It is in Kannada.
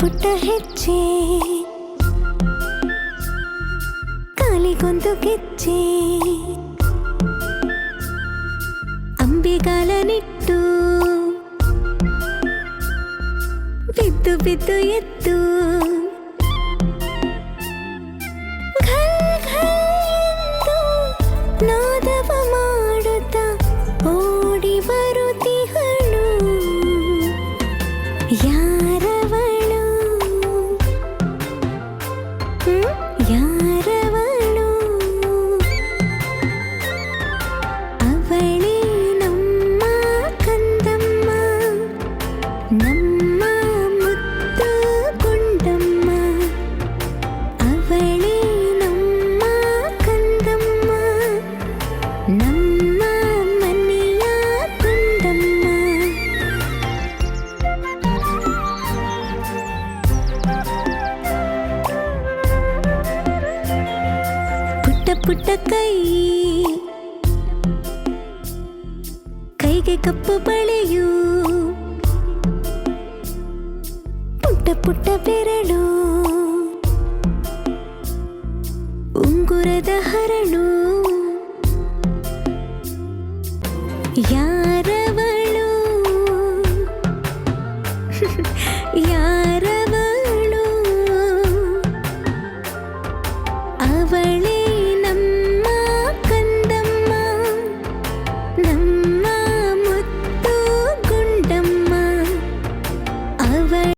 ಪುಟ್ಟ ಹೆಜ್ಜೆ ಕಾಲಿಗೊಂದು ಗೆಜ್ಜೆ ಅಂಬೆಗಾಲ ನಿಟ್ಟು ಬಿದ್ದು ಬಿದ್ದು ಎದ್ದು ನಾದವ ಮಾಡುತ್ತ ಓಡಿ ಬರುತ್ತಿಹಳು ಯಾರವಳು ಯಾರವಳು ಅವಳೇ ನಮ್ಮ ಕಂದಮ್ಮ ನಮ್ಮ ಮುತ್ತು ಗುಂಡಮ್ಮ ಅವಳೇ ನಮ್ಮ ಕಂದಮ್ಮ ನಮ್ಮ ಮನೆಯ ಗುಂಡಮ್ಮ ಪುಟ್ಟ ಪುಟ್ಟ ಕೈಗೆ ಕಪ್ಪು ಬಳೆಯು ಪುಟ್ಟ ಪುಟ್ಟ ಬೆರಳು ಉಂಗುರದ ಹರಳು ಯಾರ